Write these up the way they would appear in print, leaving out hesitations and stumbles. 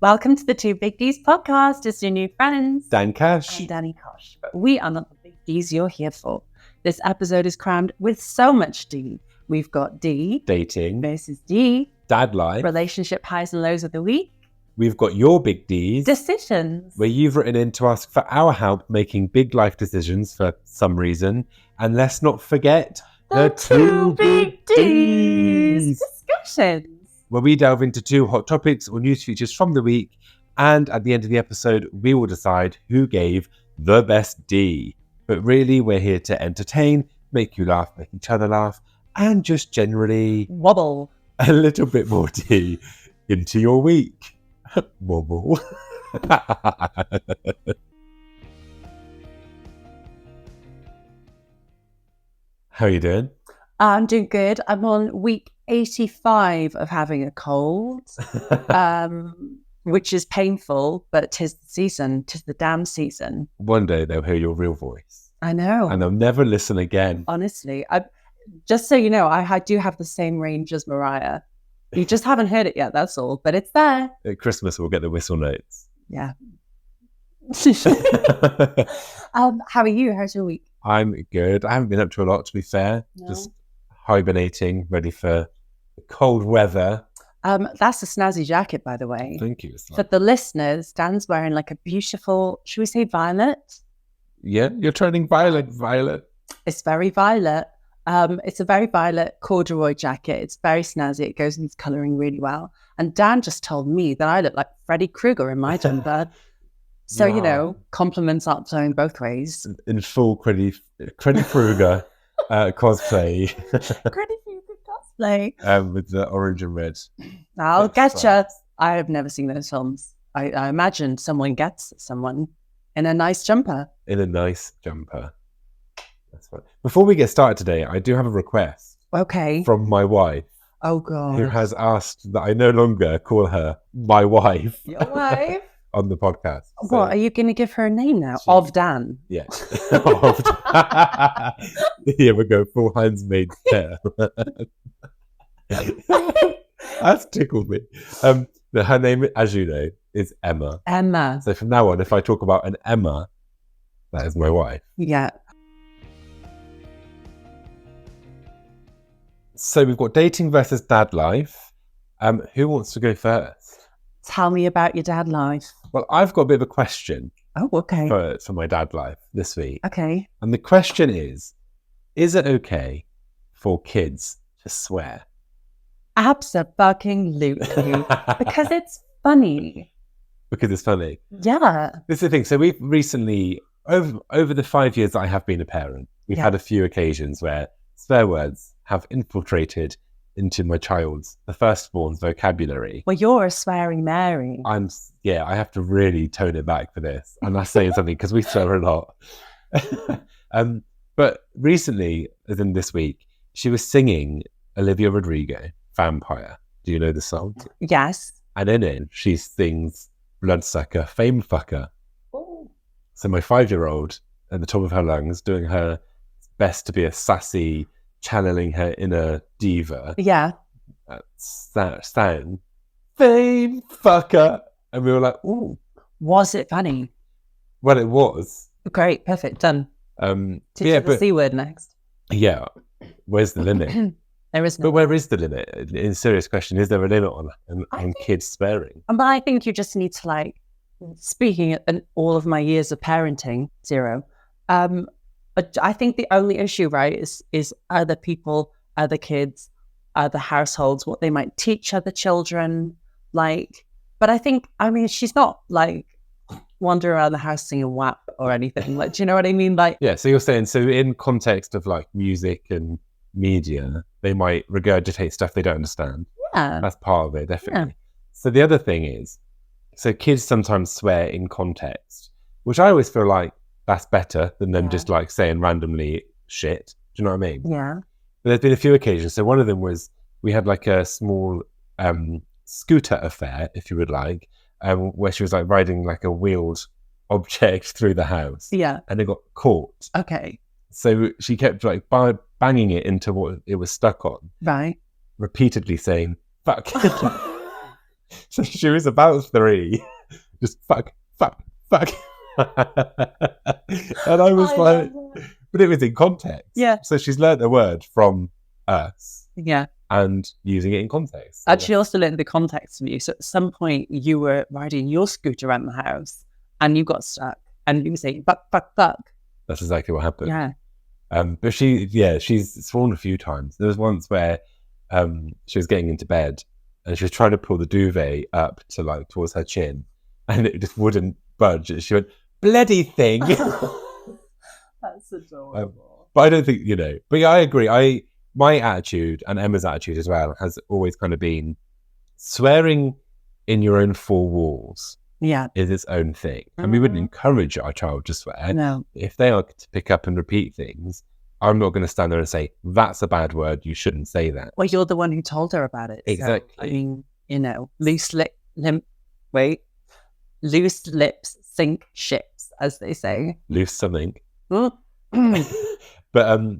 Welcome to the Two Big D's podcast. It's your new friends, Dan Cash. and Danny Kosh. But we are not the big D's you're here for. This episode is crammed with so much D. We've got D, Dating. versus D, Dad life. relationship highs and lows of the week, We've got your big D's. decisions. Where you've written in to ask for our help making big life decisions for some reason. And let's not forget the Two Big D's discussions. where we delve into two hot topics or news features from the week. And at the end of the episode, we will decide who gave the best D. But really, we're here to entertain, make you laugh, make each other laugh, and just generally Wobble. a little bit more D into your week. Wobble. How are you doing? I'm doing good. I'm on week 85 of having a cold, which is painful, but 'tis the season, 'tis the damn season. One day they'll hear your real voice I know. and they'll never listen again. Honestly, just so you know, I do have the same range as Mariah. You just haven't heard it yet, that's all, but it's there. At Christmas, we'll get the whistle notes. Yeah. How are you? How's your week? I'm good. I haven't been up to a lot, to be fair. No. Just hibernating, ready for the cold weather. That's a snazzy jacket, by the way. Thank you. It's For like, the listeners, Dan's wearing like a beautiful, should we say violet? yeah, you're turning violet. It's very violet. It's a very violet corduroy jacket. It's very snazzy. It goes into colouring really well. And Dan just told me that I look like Freddy Krueger in my jumper. So, you know, Wow. compliments aren't flowing both ways. In full Freddy Krueger cosplay Freddy Krueger cosplay. with the orange and red. I'll That's get you. I have never seen those films. I imagine someone gets someone in a nice jumper. In a nice jumper. That's fine. Before we get started today, I do have a request Okay. from my wife, Oh, who God. has asked that I no longer call her my wife Your wife? on the podcast. So, What, are you going to give her a name now? She- Of Dan? yeah. Here we go, full handmaid's tale. That's tickled me. Her name, as you know, is Emma. Emma. So from now on, if I talk about an Emma, that is my wife. Yeah. So we've got dating versus dad life. Who wants to go first? Tell me about your dad life. Well, I've got a bit of a question Oh, okay. for my dad life this week. Okay. And the question is it okay for kids to swear? Absolutely. Because it's funny. Because it's funny. Yeah. This is the thing. So we've recently, over the 5 years that I have been a parent, we've Yeah. had a few occasions where swear words have infiltrated into my child's, the firstborn's vocabulary. Well, you're a swearing Mary. I have to really tone it back for this. And that's saying something because we swear a lot. But recently, as in this week, she was singing Olivia Rodrigo, Vampire. Do you know the song? Yes. And in it, she sings Bloodsucker, Fame Fucker. Ooh. So my 5-year-old, at the top of her lungs, doing her best to be a sassy, channeling her inner diva, Yeah. sang Fame Fucker. And we were like, ooh. Was it funny? Well, it was. Great. Perfect. Done. Yeah, The but C word next. yeah, where's the limit? There is But no. where is the limit? In serious question, is there a limit on I think- kids swearing? But I think you just need to, like, speaking in all of my years of parenting, 0. But I think the only issue, right, is other people, other kids, other households, what they might teach other children. Like, but I think, I mean, she's not like wandering around the house singing WAP or anything. Like, do you know what I mean? Like, Yeah, so you're saying, so in context of like music and media, they might regurgitate stuff they don't understand. yeah, That's part of it, definitely. So the other thing is, so kids sometimes swear in context, which I always feel like that's better than them Yeah. just like saying randomly shit. Do you know what I mean? yeah, But there's been a few occasions. So one of them was we had like a small scooter affair, if you would like, where she was like riding like a wheeled object through the house, yeah. and it got caught. Okay, So she kept like banging it into what it was stuck on, right. repeatedly saying "fuck." So she was about 3, just fuck. And I was like, but it was in context. Yeah. So she's learned a word from us. Yeah. And using it in context. So And she also learned the context from you. So at some point you were riding your scooter around the house and you got stuck and you were saying, fuck. That's exactly what happened. Yeah. But she's sworn a few times. There was once where she was getting into bed and she was trying to pull the duvet up to like towards her chin and it just wouldn't budge. And she went, bloody thing. That's adorable. But I don't think, but yeah, I agree. My attitude and Emma's attitude as well has always kind of been swearing in your own 4 walls is its own thing. And we wouldn't encourage our child to swear. No. If they are to pick up and repeat things, I'm not going to stand there and say, that's a bad word, you shouldn't say that. Well, you're the one who told her about it. Exactly. So, I mean, loose lips sink ships, as they say. Loose something. But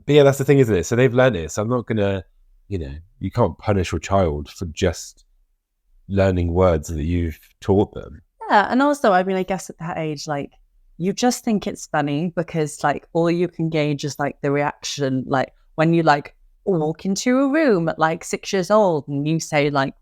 yeah, that's the thing, isn't it? So they've learned it. So I'm not going to, you can't punish your child for just learning words that you've taught them. Yeah. And also, I mean, I guess at that age, like, you just think it's funny because, like, all you can gauge is, like, the reaction. Like, when you, like, walk into a room at, like, 6 years old and you say, like,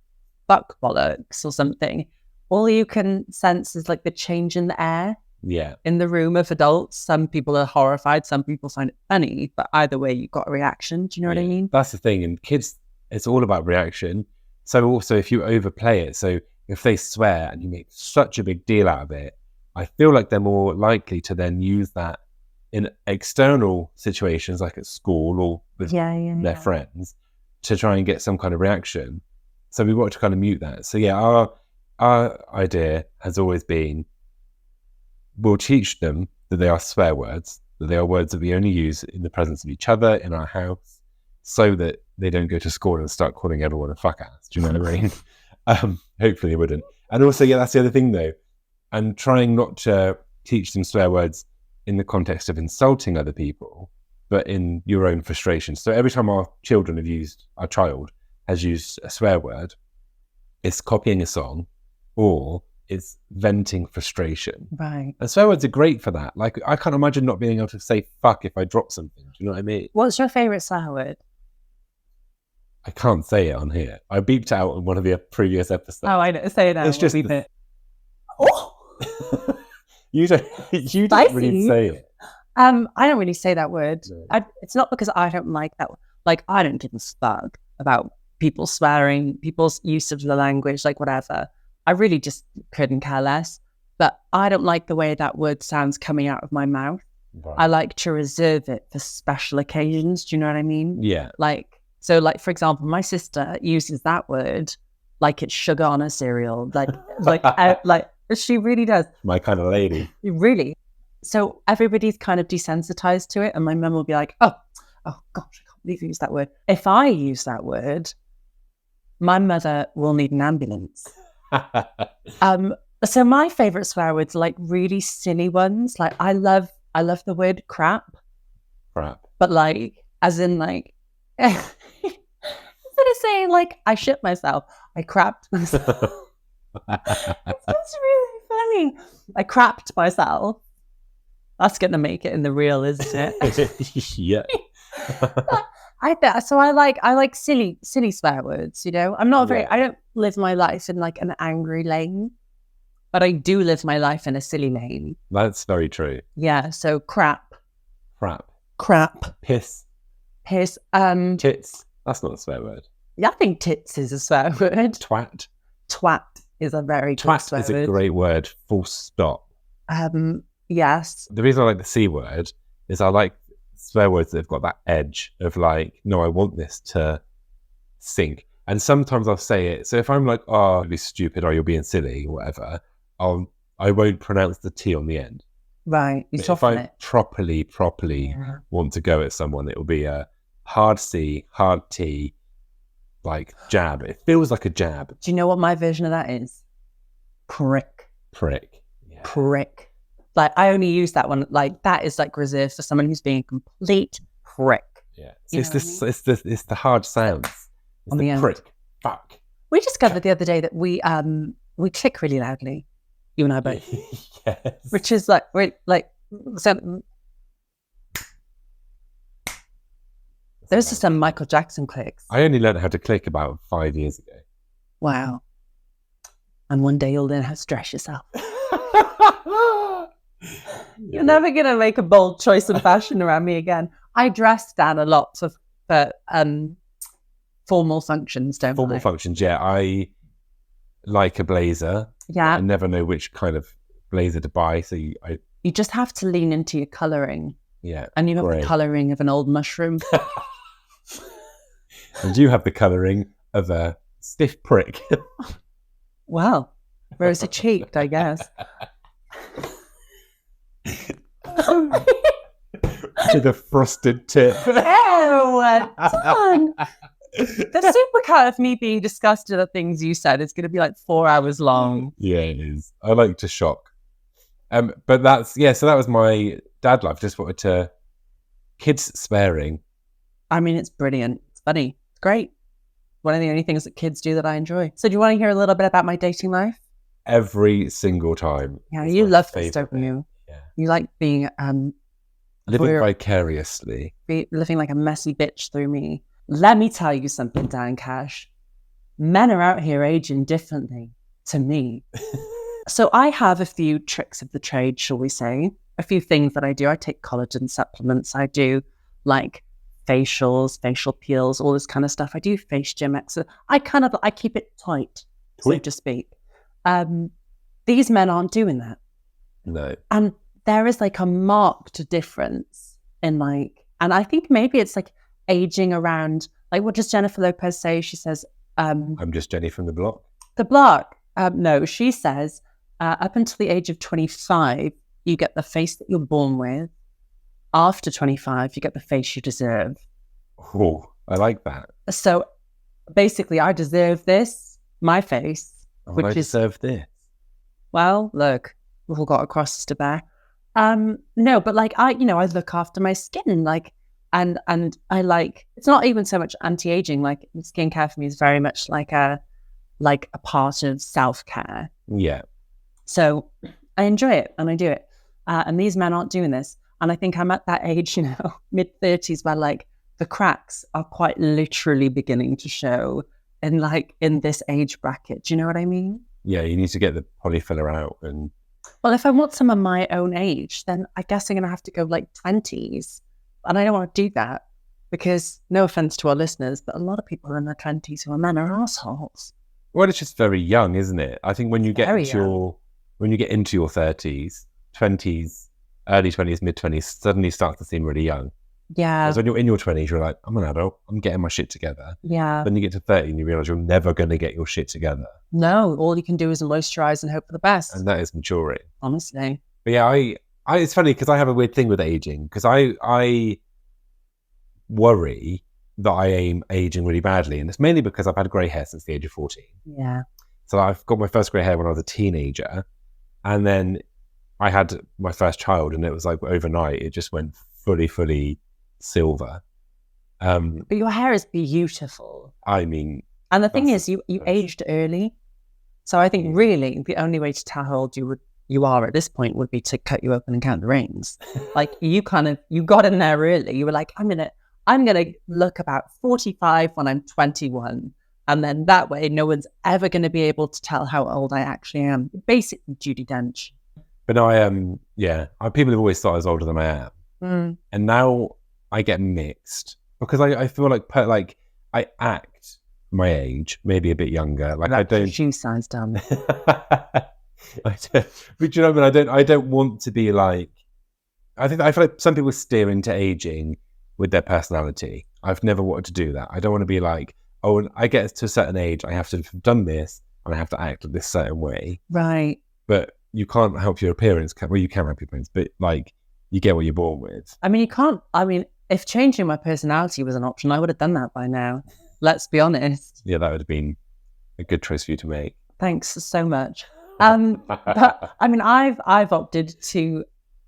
fuck bollocks or something, all you can sense is, like, the change in the air. Yeah. In the room of adults, some people are horrified, some people find it funny, but either way, you've got a reaction. Do you know what I mean? That's the thing. And kids, it's all about reaction. So also, if you overplay it, so if they swear and you make such a big deal out of it, I feel like they're more likely to then use that in external situations, like at school or with their friends, to try and get some kind of reaction. So we want to kind of mute that. So yeah, our idea has always been, we'll teach them that they are swear words, that they are words that we only use in the presence of each other in our house, so that they don't go to school and start calling everyone a fuck ass. Do you know what I mean? Hopefully they wouldn't. And also, yeah, that's the other thing though. And trying not to teach them swear words in the context of insulting other people, but in your own frustration. So every time our child has used a swear word, it's copying a song or it's venting frustration. Right. And swear words are great for that. Like, I can't imagine not being able to say fuck if I drop something. Do you know what I mean? What's your favourite swear word? I can't say it on here. I beeped out in one of the previous episodes. Oh, I know. Say it now. It's just beep it. You don't really say it. I don't really say that word. No. It's not because I don't like that. Like, I don't give a fuck about people swearing, people's use of the language, like whatever. I really just couldn't care less. But I don't like the way that word sounds coming out of my mouth. Right. I like to reserve it for special occasions. Do you know what I mean? Yeah. So, for example, my sister uses that word like it's sugar on a cereal. Like she really does. My kind of lady. Really. So everybody's kind of desensitized to it. And my mum will be like, oh gosh, I can't believe you used that word. If I use that word, my mother will need an ambulance. So my favorite swear words are like really silly ones. Like I love the word crap. Crap. But like, as in like, instead of saying like, I shit myself, I crapped myself. It's just really funny. I crapped myself. That's going to make it in the reel, isn't it? Yeah. I like silly swear words, you know? I don't live my life in like an angry lane, but I do live my life in a silly lane. That's very true. Yeah. So crap. Piss. Tits. That's not a swear word. Yeah, I think tits is a swear word. Twat is a very good swear word. Twat is a great word, full stop. Yes. The reason I like the C word is I like swear words that have got that edge of like, no, I want this to sink. And sometimes I'll say it. So if I'm like, oh, you'll be stupid or you're being silly or whatever, I won't pronounce the T on the end. Right. If I properly want to go at someone, it will be a hard C, hard T, like jab. It feels like a jab. Do you know what my version of that is? Prick. Yeah. Prick. Like, I only use that one. Like, that is like reserved for someone who's being a complete prick. Yeah. So it's the hard sounds. It's the prick. Fuck. We discovered the other day that we click really loudly, you and I both. Yes. Which is like so. Those are some Michael Jackson clicks. I only learned how to click about 5 years ago. Wow. And one day you'll learn how to dress yourself. You're never going to make a bold choice in fashion around me again. I dress down a lot for formal functions, don't I? Formal functions, yeah. I like a blazer. Yeah. I never know which kind of blazer to buy. So you just have to lean into your colouring. Yeah. And you have the colouring of an old mushroom. And you have the colouring of a stiff prick. Well, rosy cheeked, I guess. With a frosted tip. Oh, done. The supercut of me being disgusted at things you said is going to be like 4 hours long. Yeah, it is. I like to shock. But that's, so that was my dad life. Just wanted to, kids sparing. I mean, it's brilliant. It's funny. It's great. One of the only things that kids do that I enjoy. So do you want to hear a little bit about my dating life? Every single time. Yeah, you love this, don't you? Yeah. You like being... living vicariously. Living like a messy bitch through me. Let me tell you something, Dan Cash. Men are out here aging differently to me. So I have a few tricks of the trade, shall we say. A few things that I do. I take collagen supplements. I do like facials, facial peels, all this kind of stuff. I do face gym exercise. I keep it tight, so to speak. These men aren't doing that. No. And there is like a marked difference in and I think maybe it's like aging around, like what does Jennifer Lopez say? She says, I'm just Jenny from the block. The block. No, she says, up until the age of 25, you get the face that you're born with. After 25, you get the face you deserve. Oh, I like that. So basically, I deserve this, my face. I deserve this. Well, look, we've all got a cross to bear. No, but I look after my skin and I like, it's not even so much anti-aging, like skincare for me is very much like a part of self-care. Yeah. So I enjoy it and I do it. And these men aren't doing this. And I think I'm at that age, mid-30s, where the cracks are quite literally beginning to show in this age bracket. Do you know what I mean? Yeah, you need to get the polyfiller out. And well, if I want some of my own age, then I guess I'm going to have to go 20s. And I don't want to do that because, no offense to our listeners, but a lot of people in their 20s who are men are assholes. Well, it's just very young, isn't it? I think when you get into your 30s, 20s, early 20s, mid 20s, suddenly starts to seem really young. Yeah. Because when you're in your 20s, you're like, I'm an adult, I'm getting my shit together. Yeah. Then you get to 30 and you realise you're never going to get your shit together. No, all you can do is moisturize and hope for the best. And that is maturing. Honestly. But yeah, I it's funny because I have a weird thing with aging because I worry that I am aging really badly. And it's mainly because I've had grey hair since the age of 14. Yeah. So I've got my first grey hair when I was a teenager. And then I had my first child and it was overnight, it just went fully silver. But your hair is beautiful. I mean... And the thing is, you aged early. So I think really the only way to tell how old you are at this point would be to cut you open and count the rings. You got in there early. You were like, I'm gonna look about 45 when I'm 21. And then that way no one's ever going to be able to tell how old I actually am. Basically Judi Dench. But no, I am, people have always thought I was older than I am. Mm. And now I get mixed because I feel like I act my age, maybe a bit younger. I don't... Shoe size down. But you know what I mean? I don't want to be I feel like some people steer into aging with their personality. I've never wanted to do that. I don't want to be when I get to a certain age, I have to have done this and I have to act this certain way. Right. But you can't help your appearance. Well, you can help your appearance, but you get what you're born with. I mean, you can't. I mean, if changing my personality was an option, I would have done that by now. Let's be honest. Yeah, that would have been a good choice for you to make. Thanks so much. But I mean, I've opted to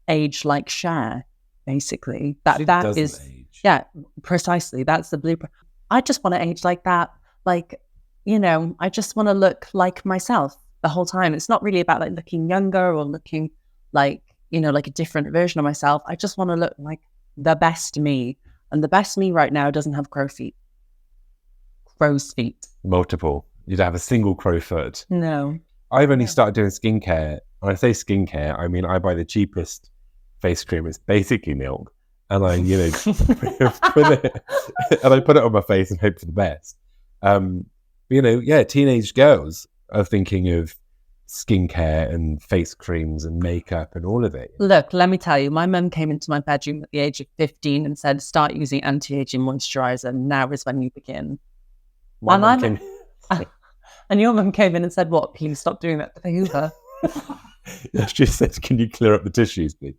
age like Cher, basically. That is age. Yeah, precisely. That's the blueprint. I just want to age like that. I just want to look like myself the whole time. It's not really about like looking younger or looking like, like a different version of myself. I just want to look like the best me. And the best me right now doesn't have crow's feet. Multiple. You'd have a single crow foot. No. I've only started doing skincare. When I say skincare, I mean I buy the cheapest face cream. It's basically milk. And I, put it on my face and hope for the best. Teenage girls are thinking of skincare and face creams and makeup and all of it. Look, let me tell you, my mum came into my bedroom at the age of 15 and said, start using anti-aging moisturizer. Now is when you begin. And your mum came in and said, what? Please stop doing that to the Hoover. She said, can you clear up the tissues, please?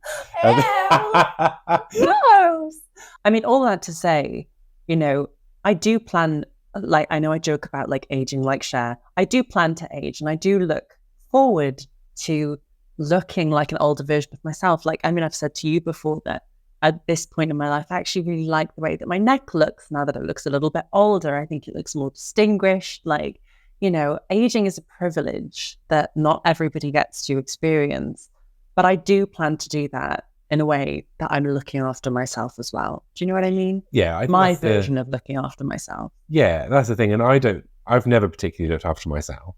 Gross. I mean, all that to say, I do plan, like, I know I joke about like aging like Cher. I do plan to age, and I do look forward to looking like an older version of myself. Like, I mean, I've said to you before that at this point in my life, I actually really like the way that my neck looks now that it looks a little bit older. I think it looks more distinguished. Like, aging is a privilege that not everybody gets to experience. But I do plan to do that in a way that I'm looking after myself as well. Do you know what I mean? Yeah. My version of looking after myself. Yeah, that's the thing. And I've never particularly looked after myself.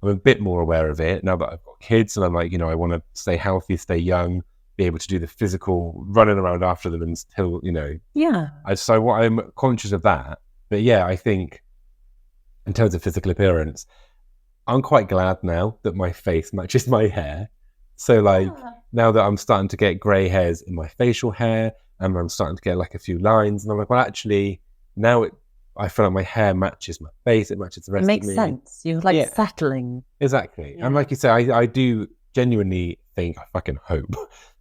I'm a bit more aware of it now that I've got kids, and I'm like, I want to stay healthy, stay young, be able to do the physical running around after them until, Yeah. So I'm conscious of that. But yeah, I think in terms of physical appearance, I'm quite glad now that my face matches my hair. So now that I'm starting to get grey hairs in my facial hair, and I'm starting to get like a few lines, and I'm like, well, actually, now I feel like my hair matches my face, it matches the rest of me. It makes sense. You're settling. Exactly. Yeah. And like you say, I do genuinely think, I fucking hope,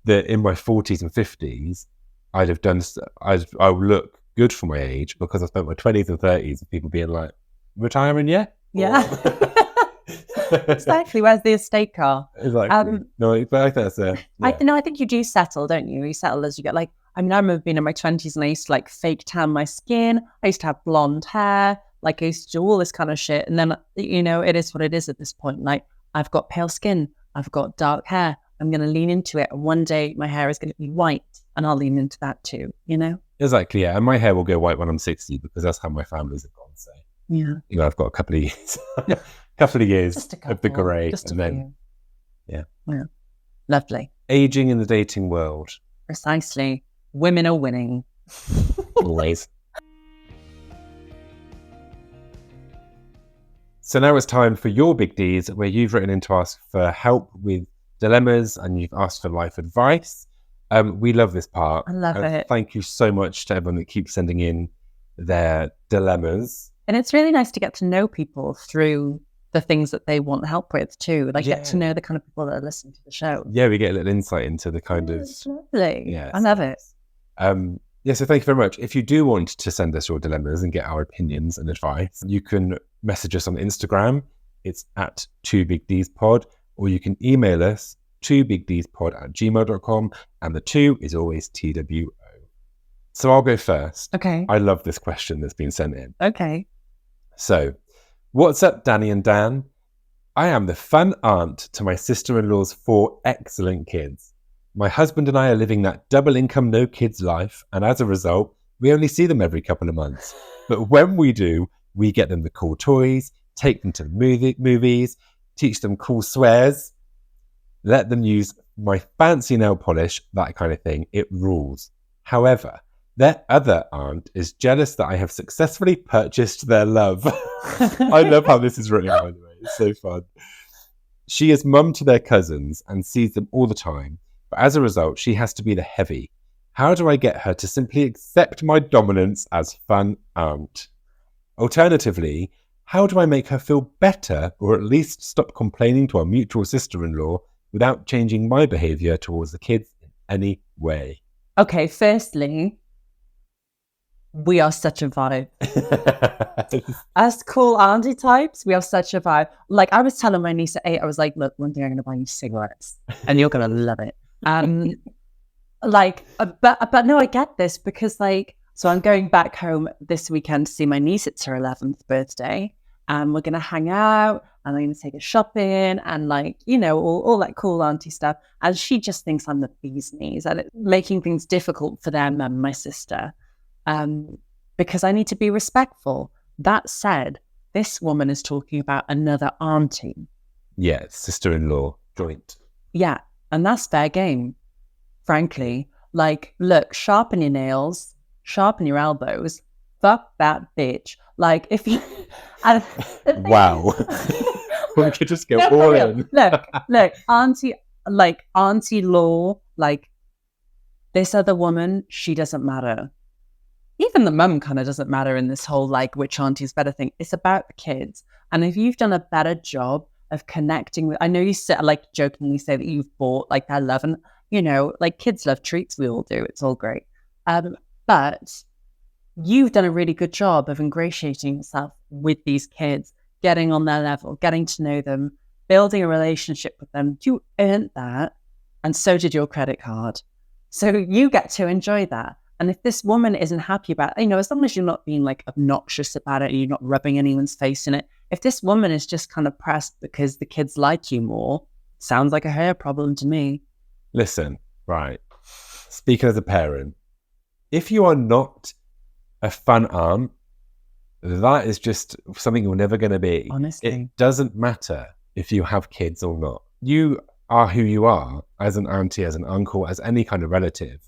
that in my 40s and 50s, I would look good for my age, because I spent my 20s and 30s with people being like, retiring yet? Yeah. Exactly. Where's the estate car? Exactly. No, but I think that's I think you do settle, don't you? You settle as you get I remember being in my 20s and I used to fake tan my skin. I used to have blonde hair. I used to do all this kind of shit. And then, it is what it is at this point. I've got pale skin. I've got dark hair. I'm going to lean into it. And one day my hair is going to be white, and I'll lean into that too, Exactly, yeah. And my hair will go white when I'm 60, because that's how my families have gone. So, yeah. I've got a couple of years. Couple of years of the grey, and then yeah, lovely. Aging in the dating world. Precisely. Women are winning. Always. So now it's time for your big Ds, where you've written in to ask for help with dilemmas, and you've asked for life advice. We love this part. I love it. Thank you so much to everyone that keeps sending in their dilemmas. And it's really nice to get to know people through the things that they want help with too. Get to know the kind of people that listen to the show. Yeah, we get a little insight into the kind of... It's lovely. Yeah, I love it. So thank you very much. If you do want to send us your dilemmas and get our opinions and advice, you can message us on Instagram. It's at 2bigdspod, or you can email us 2bigdspod@gmail.com, and the 2 is always TWO. So I'll go first. Okay. I love this question that's been sent in. Okay. So, what's up, Danny and Dan? I am the fun aunt to my sister-in-law's 4 excellent kids. My husband and I are living that double income, no kids life, and as a result, we only see them every couple of months. But when we do, we get them the cool toys, take them to the movies, teach them cool swears, let them use my fancy nail polish, that kind of thing. It rules. However, their other aunt is jealous that I have successfully purchased their love. I love how this is written, by the way. It's so fun. She is mum to their cousins and sees them all the time. But as a result, she has to be the heavy. How do I get her to simply accept my dominance as fun aunt? Alternatively, how do I make her feel better, or at least stop complaining to our mutual sister-in-law without changing my behaviour towards the kids in any way? Okay, firstly, we are such a vibe. As cool auntie types, we have such a vibe. I was telling my niece at 8, I was like, look, one day I'm going to buy you cigarettes and you're going to love it. But no, I get this because so I'm going back home this weekend to see my niece. It's her 11th birthday. and we're going to hang out and I'm going to take her shopping and like, you know, all that cool auntie stuff. And she just thinks I'm the bee's knees and it's making things difficult for them and my sister because I need to be respectful. That said, this woman is talking about another auntie. Yeah, sister-in-law, joint. Yeah, and that's fair game, frankly. Like, look, sharpen your nails, sharpen your elbows, fuck that bitch. Like, if you... Wow. We could just go all in. Look, auntie law, like, this other woman, she doesn't matter. Even the mum kind of doesn't matter in this whole, like, which auntie's better thing. It's about the kids. And if you've done a better job of connecting with... I know you said, like, jokingly say that you've bought, like, their love and, you know, like, kids love treats. We all do. It's all great. But you've done a really good job of ingratiating yourself with these kids, getting on their level, getting to know them, building a relationship with them. You earned that. And so did your credit card. So you get to enjoy that. And if this woman isn't happy about it, you know, as long as you're not being like obnoxious about it and you're not rubbing anyone's face in it, if this woman is just kind of pressed because the kids like you more, sounds like a her problem to me. Listen, right. Speaking as a parent, if you are not a fun aunt, that is just something you're never going to be. Honestly. It doesn't matter if you have kids or not. You are who you are as an auntie, as an uncle, as any kind of relative.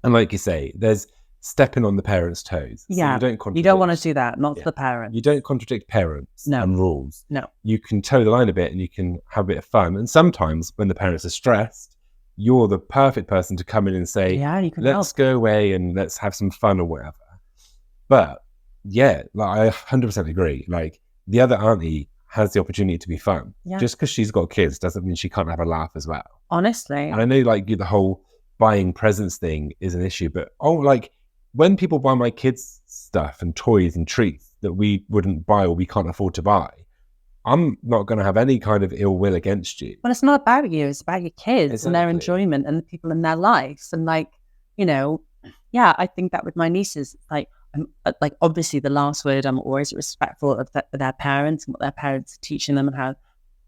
And like you say, there's stepping on the parents' toes. Yeah, so you don't want to do that, not to the parent. You don't contradict parents and rules. No. You can toe the line a bit and you can have a bit of fun. And sometimes when the parents are stressed, you're the perfect person to come in and say, yeah, you can let's go away and let's have some fun or whatever. But yeah, like I 100% agree. Like the other auntie has the opportunity to be fun. Yeah. Just because she's got kids doesn't mean she can't have a laugh as well. Honestly. And I know like the whole buying presents thing is an issue, but like when people buy my kids stuff and toys and treats that we wouldn't buy or we can't afford to buy, I'm not going to have any kind of ill will against you. Well, it's not about you. It's about your kids Exactly. and their enjoyment and the people in their lives. And like, you know, yeah, I think that with my nieces, like obviously the last word, I'm always respectful of their parents and what their parents are teaching them and how.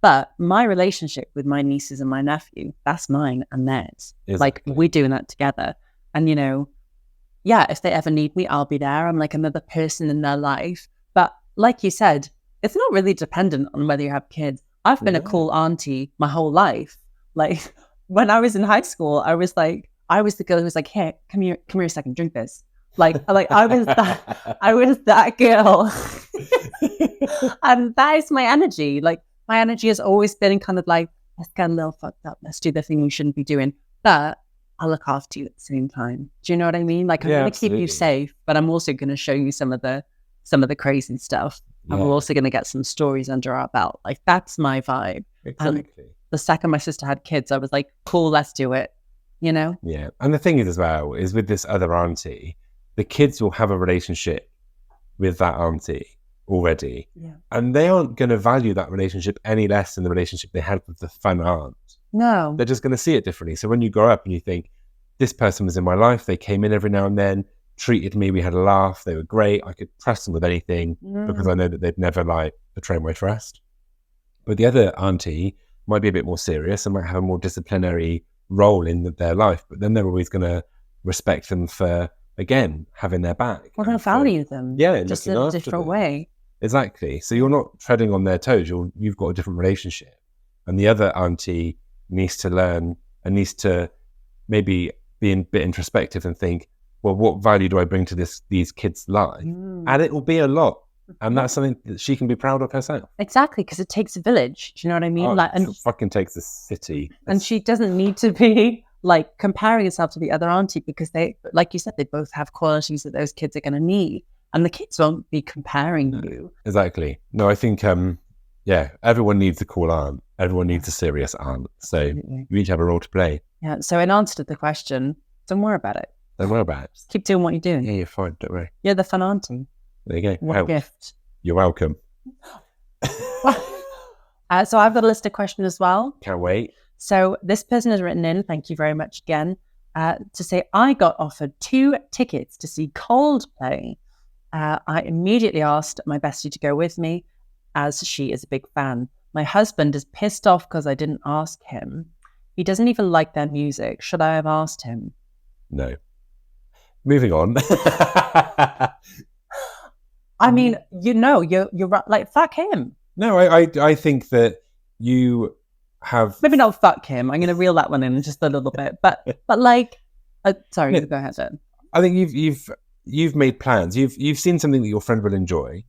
But my relationship with my nieces and my nephew, that's mine and theirs. Exactly. Like we're doing that together. And, you know, yeah, if they ever need me, I'll be there. I'm like another person in their life. But like you said, it's not really dependent on whether you have kids. I've been a cool auntie my whole life. Like when I was in high school, I was the girl who was like, hey, come here a second, drink this. Like I was that girl. And that is my energy. Like my energy has always been kind of like, let's get a little fucked up. Let's do the thing we shouldn't be doing. But I'll look after you at the same time. Do you know what I mean? Like I'm going to keep you safe, but I'm also going to show you some of the crazy stuff. Yeah. And we're also going to get some stories under our belt. Like that's my vibe. Exactly. And the second my sister had kids, I was like, cool, let's do it. You know? Yeah. And the thing is as well, is with this other auntie, the kids will have a relationship with that auntie already. Yeah. And they aren't going to value that relationship any less than the relationship they had with the fun aunt. No. They're just going to see it differently. So when you grow up and you think, this person was in my life, they came in every now and then, treated me, we had a laugh, they were great, I could trust them with anything because I know that they'd never like betray my trust. But the other auntie might be a bit more serious and might have a more disciplinary role in their life, but then they're always going to respect them for, again, having their back. We're going to value them. Yeah, just in a different way. Exactly. So you're not treading on their toes, you've got a different relationship. And the other auntie needs to learn and needs to maybe be a bit introspective and think, well, what value do I bring to these kids' lives? And it will be a lot. And that's something that she can be proud of herself. Exactly, because it takes a village. Do you know what I mean? It fucking takes a city. And she doesn't need to be like comparing herself to the other auntie because they, like you said, they both have qualities that those kids are going to need. And the kids won't be comparing you. Exactly. No, I think, everyone needs a cool aunt. Everyone needs a serious aunt. So you each have a role to play. Yeah. So in answer to the question, don't worry about it. Don't worry about it. Just keep doing what you're doing. Yeah, you're fine. Don't worry. You're the fun auntie. There you go. What a gift. You're welcome. So I've got a list of questions as well. Can't wait. So this person has written in, thank you very much again, to say, I got offered 2 tickets to see Coldplay. I immediately asked my bestie to go with me, as she is a big fan. My husband is pissed off because I didn't ask him. He doesn't even like their music. Should I have asked him? No. Moving on. I mean, you're right. Like, fuck him. No, I think that you have... Maybe not fuck him. I'm going to reel that one in just a little bit. But like, sorry, go ahead. Then. I think you've made plans. You've seen something that your friend will enjoy.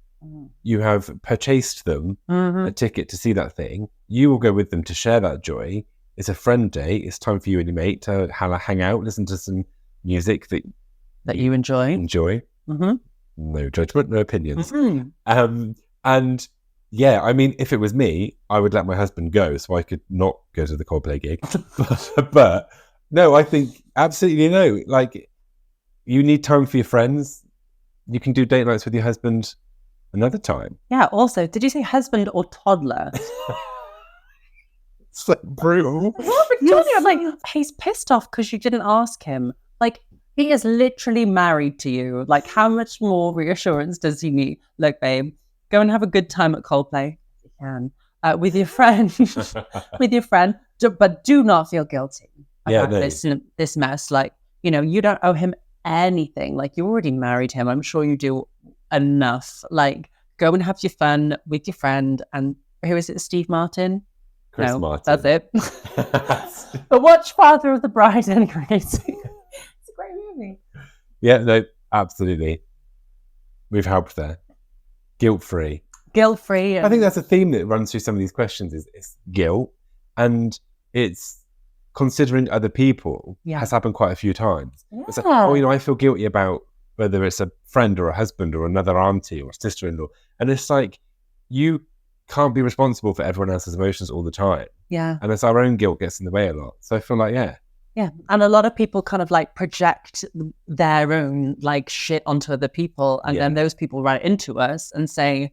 You have purchased them a ticket to see that thing. You will go with them to share that joy. It's a friend day. It's time for you and your mate to hang out, listen to some music that you enjoy. Mm-hmm. No judgment, no opinions. And yeah, I mean, if it was me, I would let my husband go so I could not go to the Coldplay gig. but no, I think absolutely no. Like, you need time for your friends. You can do date nights with your husband another time. Yeah. Also, did you say husband or toddler? It's like brutal. Like, he's pissed off because you didn't ask him. Like, he is literally married to you. Like, how much more reassurance does he need? Look, babe, go and have a good time at Coldplay if you can with your friend. But do not feel guilty about this mess. Like, you don't owe him anything. Like, you already married him. I'm sure you do enough. Like, go and have your fun with your friend. And who is it? Steve Martin? Chris Martin. That's it. But watch Father of the Bride anyway. It's a great movie. Yeah, no, absolutely. We've helped there. Guilt-free. Guilt-free. I think that's a theme that runs through some of these questions is guilt. And it's considering other people has happened quite a few times. Yeah. It's like, I feel guilty about whether it's a friend or a husband or another auntie or a sister-in-law. And it's like, you can't be responsible for everyone else's emotions all the time. Yeah. And it's our own guilt gets in the way a lot. So I feel like, yeah. And a lot of people kind of like project their own like shit onto other people. And then those people write into us and say,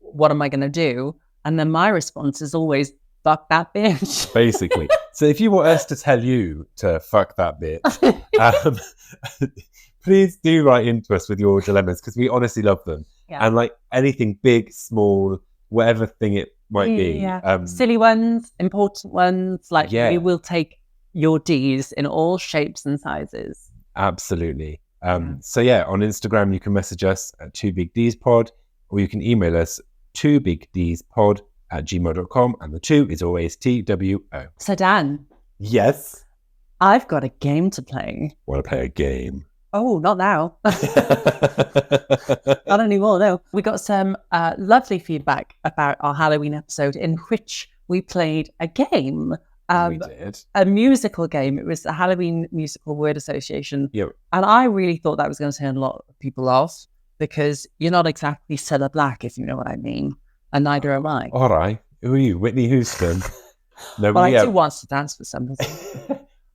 what am I going to do? And then my response is always, fuck that bitch. Basically. So if you want us to tell you to fuck that bitch, please do write into us with your dilemmas because we honestly love them. Yeah. And like anything big, small, whatever thing it might be. Yeah. Silly ones, important ones. Like we will take your Ds in all shapes and sizes. Absolutely. So on Instagram, you can message us at 2bigdspod or you can email us 2bigdspod@gmail.com and the 2 is always TWO. So Dan. Yes? I've got a game to play. Want to play a game? Oh, not now. Not anymore, no. We got some lovely feedback about our Halloween episode in which we played a game. We did. A musical game. It was a Halloween musical word association. Yep. And I really thought that was going to turn a lot of people off because you're not exactly Cilla Black, if you know what I mean. And neither am I. All right. Who are you? Whitney Houston? No, well, I do want to dance for somebody.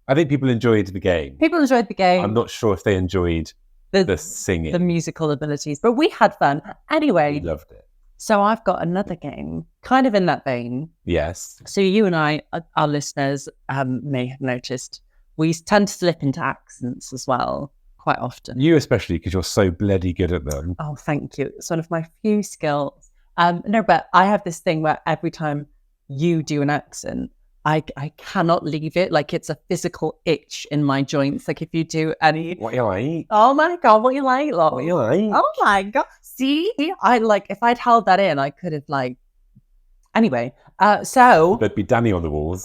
I think people enjoyed the game. People enjoyed the game. I'm not sure if they enjoyed the singing. The musical abilities. But we had fun. Anyway. We loved it. So I've got another game, kind of in that vein. Yes. So you and I, our listeners, may have noticed, we tend to slip into accents as well, quite often. You especially, because you're so bloody good at them. Oh, thank you. It's one of my few skills. No, but I have this thing where every time you do an accent, I cannot leave it. Like it's a physical itch in my joints. Like if you do any... What you like? Oh my God, what you like? Love? What you like? Oh my God. See? If I'd held that in, I could have like... Anyway, so... There'd be Danny on the walls.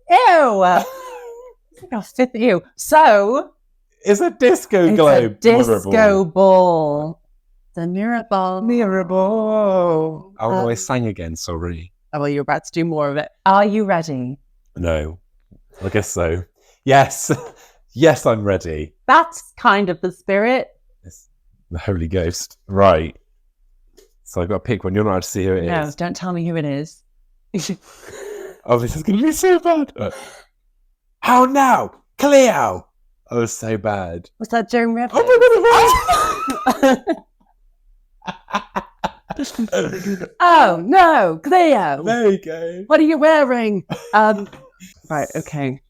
Ew! I think I'll fit you. So... It's a disco globe. It's a disco ball. The mirror ball. Mirror ball. Oh, no, I sang again, sorry. Oh, well, you're about to do more of it. Are you ready? No. I guess so. Yes. Yes, I'm ready. That's kind of the spirit. It's the Holy Ghost. Right. So I've got to pick one. You're not allowed to see who it is. No, don't tell me who it is. Oh, this is going to be so bad. How now? Cleo! Oh, so bad. Was that Joan Rivers? Oh no, Cleo! There you go. What are you wearing? Right, okay.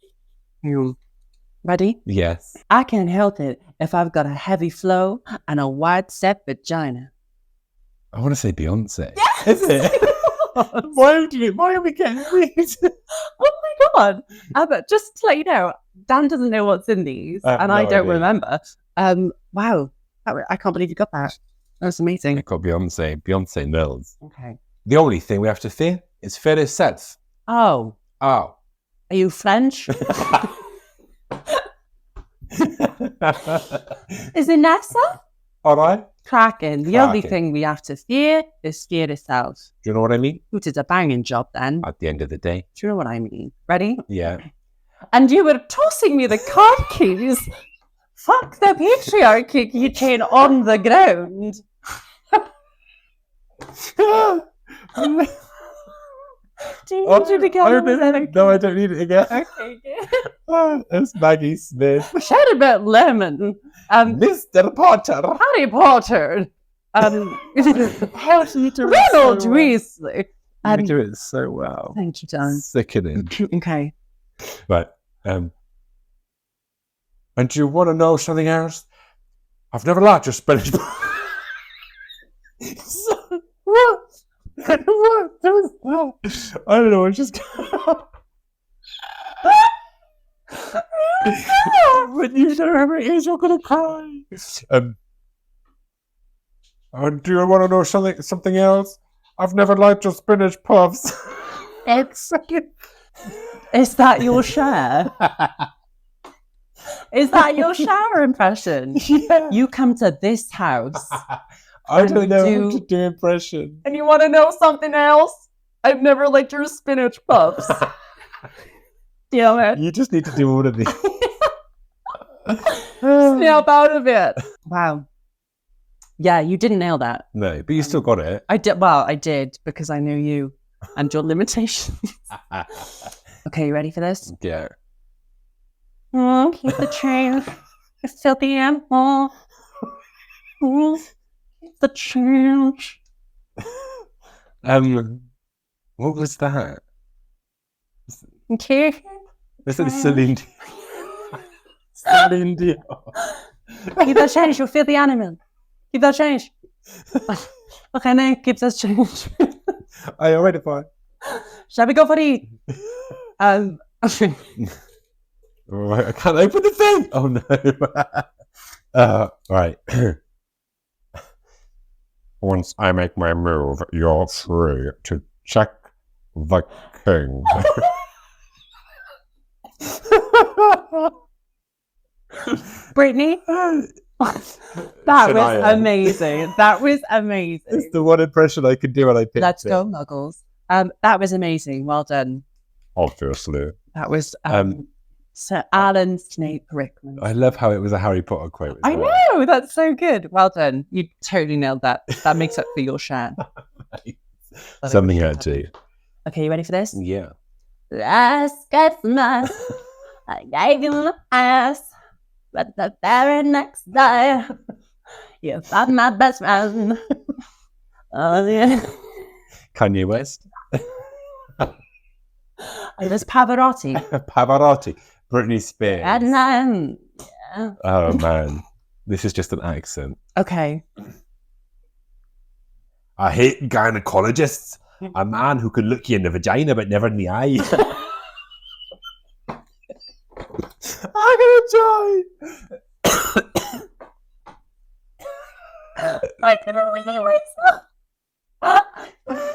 Ready? Yes. I can't help it if I've got a heavy flow and a wide set vagina. I want to say Beyonce. Yes! Is it? Why are we getting these? Oh my god! But just to let you know, Dan doesn't know what's in these, and I no don't idea. remember. Wow, I can't believe you got that. That's I amazing. got Beyonce. Beyonce Mills. Okay. The only thing we have to fear is faire yourself. Oh, Oh. are you French? Is it Nessa? All right. Cracking. The only Cracking. thing we have to fear is fear yourself. Do you know what I mean? Which is a banging job then. At the end of the day. Do you know what I mean? Ready? Yeah. And you were tossing me the card keys. Fuck the patriarchy keychain on the ground. Do you need it again? No, I don't need it again. Okay, good. That's Maggie Smith. Shout about Lemon. Mr. Potter. Harry Potter. How do you do Ronald it so well? Weasley. You do it so well. Thank you, Dan. Sickening. Okay. Right. And do you want to know something else? I've never liked your Spanish. What? What? I don't know. It's just. When you don't remember it is, you're gonna cry. Do you want to know something else? I've never liked your spinach puffs. Is that your share? Is that your shower impression? Yeah. You come to this house I don't know do- how to do impression. and you want to know something else? I've never liked your spinach puffs. Damn it. You just need to do all of these. Snap out of it. Wow. Yeah, you didn't nail that. No, but you still got it. I did. Well, I did because I knew you and your limitations. Okay, you ready for this? Yeah. Oh, keep the change. You filthy animal. Oh, keep the change. What was that? Okay. Was it Celine Dion? Celine Dion. Keep that change, you filthy animal. Keep that change. Okay, now keep that change. I already fine. Shall we go for the Right, I can't open the thing. Oh no. Right. Once I make my move, you're free to check the king. Brittany? That was amazing. That was amazing. It's the one impression I could do when I picked Let's it. go, Muggles. That was amazing. Well done. Obviously. That was Sir Alan Snape Rickman. I love how it was a Harry Potter quote. as I well. know, that's so good. Well done. You totally nailed that. That makes up for your share. Something had to. Okay, you ready for this? Yeah. Last Christmas, I gave you my ass, but the very next day, you found my best friend. Oh, yeah. Kanye West. It was Pavarotti. Pavarotti. Britney Spears. And then, yeah. Oh man. This is just an accent. Okay. I hate gynecologists. A man who can look you in the vagina but never in the eye. I'm gonna die. I couldn't really myself.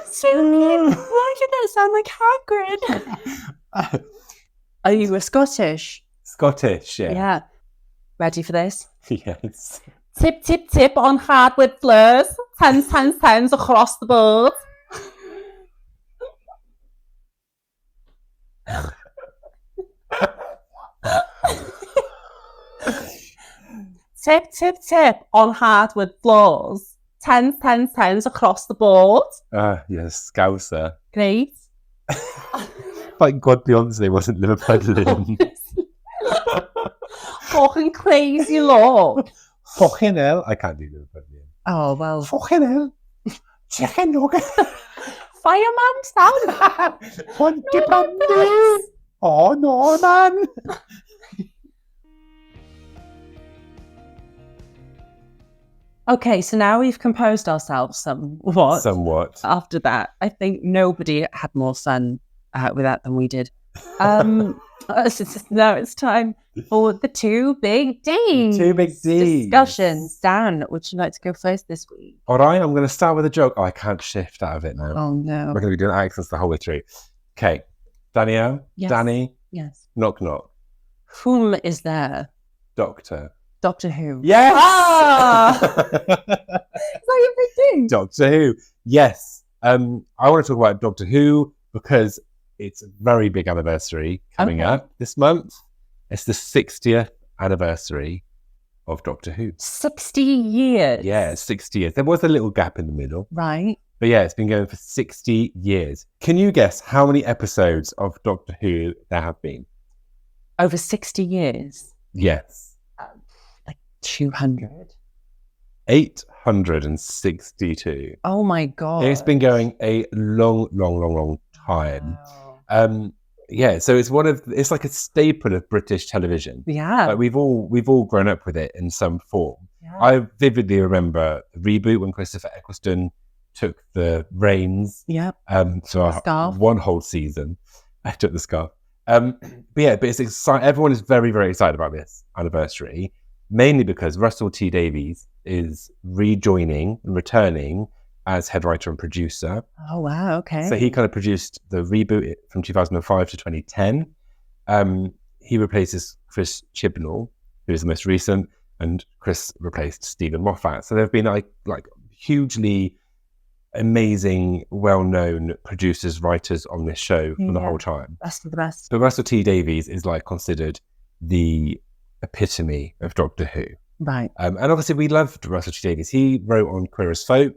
So mean. Why did that sound like Hagrid? Are you a Scottish? Scottish, yeah. Yeah. Ready for this? Yes. Tip, tip, tip on hardwood floors. Tens, tens, tens across the board. Tip, tip, tip on hardwood floors. Tens, tens, tens across the board. Yes, Scouser. Great. Thank God Beyonce wasn't Liverpudlian. Fucking crazy law. Fucking hell. I can't do Liverpudlian. Oh, well. Fucking hell. Chicken nugget. Fireman sound. Hunty Bundy. Oh, no, man. Okay, so now we've composed ourselves somewhat. Somewhat. After that, I think nobody had more fun with that than we did. Now it's time for the two big Ds. Two big Ds. Discussions. Dan, would you like to go first this week? All right, I'm going to start with a joke. Oh, I can't shift out of it now. Oh, no. We're going to be doing accents the whole way through. Okay. Danielle? Yes. Danny? Yes. Knock, knock. Whom is there? Doctor. Doctor Who. Yes! Ah! Is that your big thing? Doctor Who. Yes. I want to talk about Doctor Who because it's a very big anniversary coming up this month. It's the 60th anniversary of Doctor Who. 60 years. Yeah, 60 years. There was a little gap in the middle. Right. But yeah, it's been going for 60 years. Can you guess how many episodes of Doctor Who there have been? Over 60 years? Yes. Like 200. 862. Oh my God. It's been going a long time. Wow. Yeah, so it's like a staple of British television. Yeah. Like we've all grown up with it in some form. Yeah. I vividly remember the reboot when Christopher Eccleston took the reins. Yeah. So one whole season, I took the scarf. But it's exciting. Everyone is very, very excited about this anniversary, mainly because Russell T Davies is rejoining and returning as head writer and producer. Oh, wow. Okay. So he kind of produced the reboot from 2005 to 2010. He replaces Chris Chibnall, who is the most recent, and Chris replaced Stephen Moffat. So there have been like hugely amazing, well-known producers, writers on this show for the whole time. Best of the best. But Russell T Davies is like considered the epitome of Doctor Who. Right. And obviously we loved Russell T Davies. He wrote on Queer as Folk.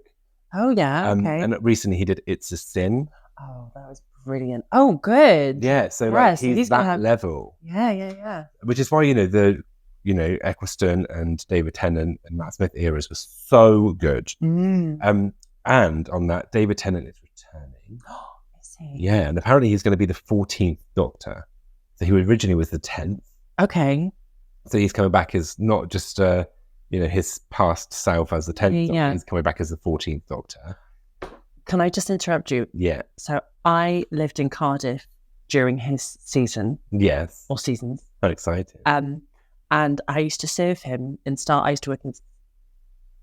Oh, yeah. Okay. And recently he did It's a Sin. Oh, that was brilliant. Oh, good. Yeah, so Yes, like, he's that level. Yeah. Which is why, Eccleston and David Tennant and Matt Smith eras was so good. Mm. And on that, David Tennant is returning. Is he? Yeah, and apparently he's going to be the 14th Doctor. So he originally was the 10th. Okay. So he's coming back as not just, his past self as the 10th Doctor. He's coming back as the 14th Doctor. Can I just interrupt you? Yeah. So I lived in Cardiff during his season. Yes. Or seasons. How exciting. And I used to serve him I used to work in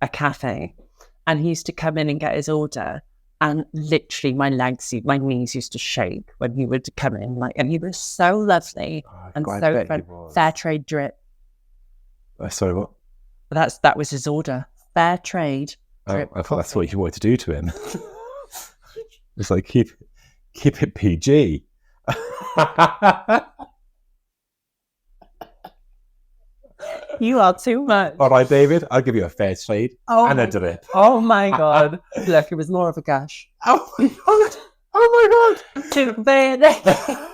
a cafe, and he used to come in and get his order, and literally my knees used to shake when he would come in, and he was so lovely and so fun. Fair trade drip. Sorry, what? That was his order. Fair trade drip. I thought that's what you wanted to do to him. It's like keep it PG. You are too much. All right, David, I'll give you a fair trade and a drip. Oh my God. Look, it was more of a gush. Oh my God. Oh my God. Too bad.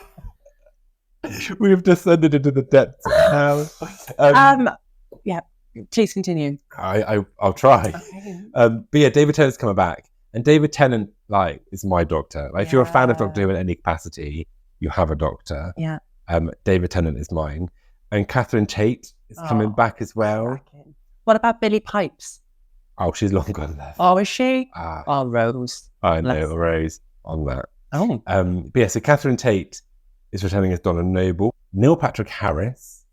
We've descended into the depths now. Yeah, please continue. I'll try. Okay. But yeah, David Tennant's coming back. And David Tennant, is my doctor. If you're a fan of Doctor Who in any capacity, you have a doctor. Yeah. David Tennant is mine. And Catherine Tate is coming back as well. What about Billy Pipes? Oh, she's long gone left. Oh, is she? Rose. I know, Rose on that. Oh. But yeah, so Catherine Tate is returning as Donna Noble. Neil Patrick Harris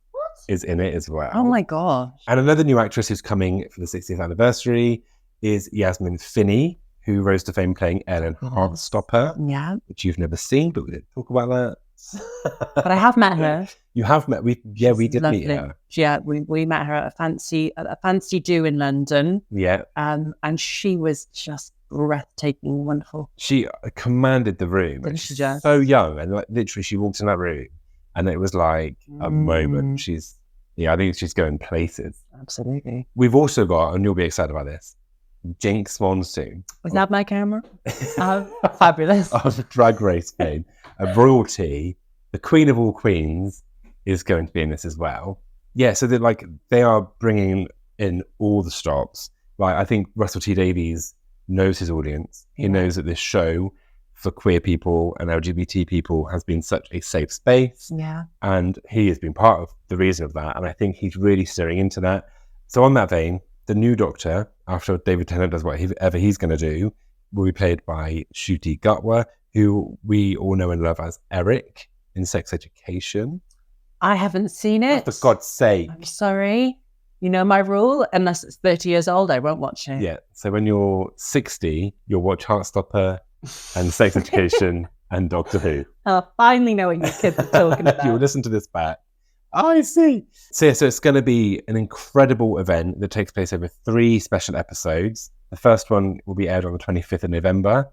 is in it as well. Oh my gosh. And another new actress who's coming for the 60th anniversary is Yasmin Finney, who rose to fame playing Ellen Heartstopper. Yeah. Which you've never seen, but we didn't talk about that. But I have met her. You have met? We did lovely. Meet her. Yeah, we met her at a fancy do in London. Yeah. And she was just breathtaking, wonderful. She commanded the room. Didn't she just? So young, and literally she walked in that room, and it was like a moment. I think she's going places. Absolutely. We've also got, and you'll be excited about this, Jinx Monsoon. Was that my camera? Fabulous. Of Drag Race fame. A royalty, the queen of all queens, is going to be in this as well. Yeah, so they are bringing in all the stops. I think Russell T Davies knows his audience. He knows that this show for queer people and LGBT people has been such a safe space. Yeah. And he has been part of the reason of that. And I think he's really steering into that. So on that vein, The new Doctor, after David Tennant does whatever he's going to do, will be played by Ncuti Gatwa, who we all know and love as Eric in Sex Education. I haven't seen it. For God's sake. I'm sorry. You know my rule. Unless it's 30 years old, I won't watch it. Yeah. So when you're 60, you'll watch Heartstopper and Sex Education and Doctor Who. I finally know what your kids are talking about. You'll listen to this back. Oh, I see. So it's going to be an incredible event that takes place over 3 special episodes. The first one will be aired on the 25th of November,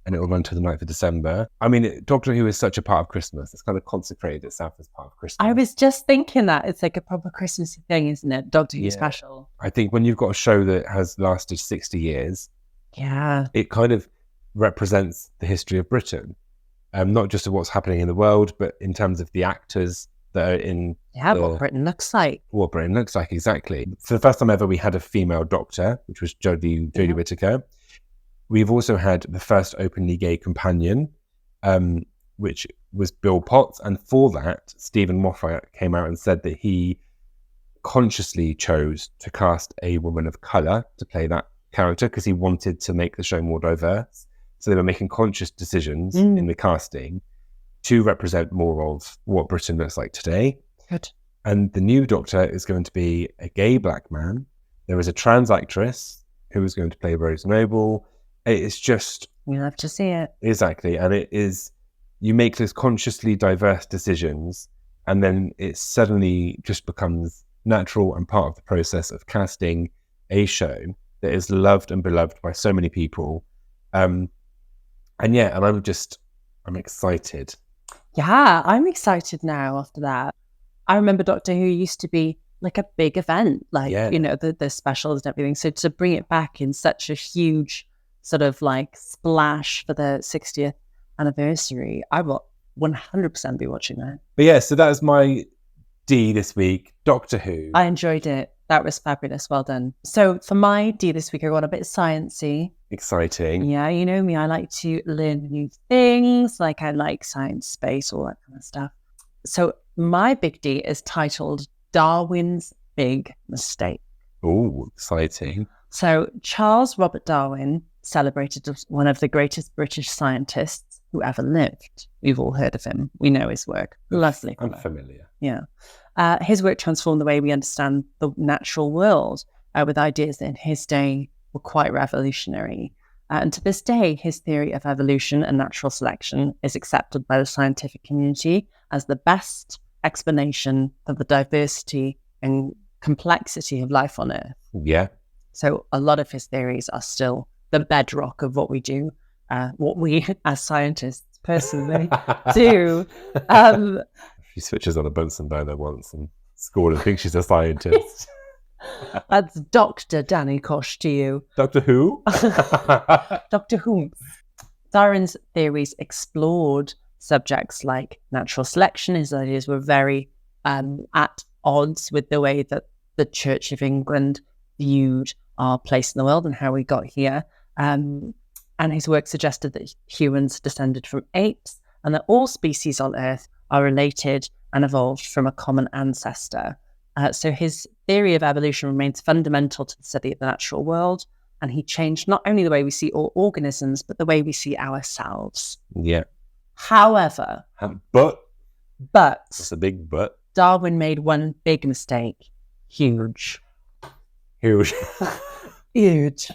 and it will run to the 9th of December. I mean, Doctor Who is such a part of Christmas. It's kind of consecrated itself as part of Christmas. I was just thinking that. It's like a proper Christmassy thing, isn't it? Doctor Who special. I think when you've got a show that has lasted 60 years, it kind of represents the history of Britain. Not just of what's happening in the world, but in terms of the actors that are in... what Britain looks like. What Britain looks like, exactly. For the first time ever, we had a female Doctor, which was Jodie Whittaker. We've also had the first openly gay companion, which was Bill Potts. And for that, Stephen Moffat came out and said that he consciously chose to cast a woman of colour to play that character because he wanted to make the show more diverse. So they were making conscious decisions in the casting to represent more of what Britain looks like today. Good. And the new Doctor is going to be a gay black man. There is a trans actress who is going to play Rose Noble. It's just... You'll have to see it. Exactly. And it is... You make those consciously diverse decisions, and then it suddenly just becomes natural and part of the process of casting a show that is loved and beloved by so many people. I'm excited. Yeah, I'm excited now after that. I remember Doctor Who used to be like a big event, the specials and everything. So to bring it back in such a huge sort of like splash for the 60th anniversary, I will 100% be watching that. But yeah, so that was my D this week, Doctor Who. I enjoyed it. That was fabulous. Well done. So for my D this week, I got a bit sciencey. Exciting. Yeah, you know me. I like to learn new things. Like I like science, space, all that kind of stuff. So my big D is titled Darwin's Big Mistake. Oh, exciting. So Charles Robert Darwin, celebrated as one of the greatest British scientists who ever lived. We've all heard of him. We know his work. Lovely. I'm familiar. Yeah. His work transformed the way we understand the natural world with ideas that in his day were quite revolutionary. And to this day, his theory of evolution and natural selection is accepted by the scientific community as the best explanation of the diversity and complexity of life on Earth. Yeah. So a lot of his theories are still the bedrock of what we do, what we as scientists personally do. She switches on a Bunsen burner once and scored and thinks she's a scientist. That's Dr. Danny Kosh to you. Doctor Who? Doctor Who. Darwin's theories explored subjects like natural selection. His ideas were very at odds with the way that the Church of England viewed our place in the world and how we got here. And his work suggested that humans descended from apes and that all species on Earth are related and evolved from a common ancestor. So his theory of evolution remains fundamental to the study of the natural world, and he changed not only the way we see all organisms, but the way we see ourselves. Yeah. However... But... That's a big but. Darwin made one big mistake. Huge. Huge.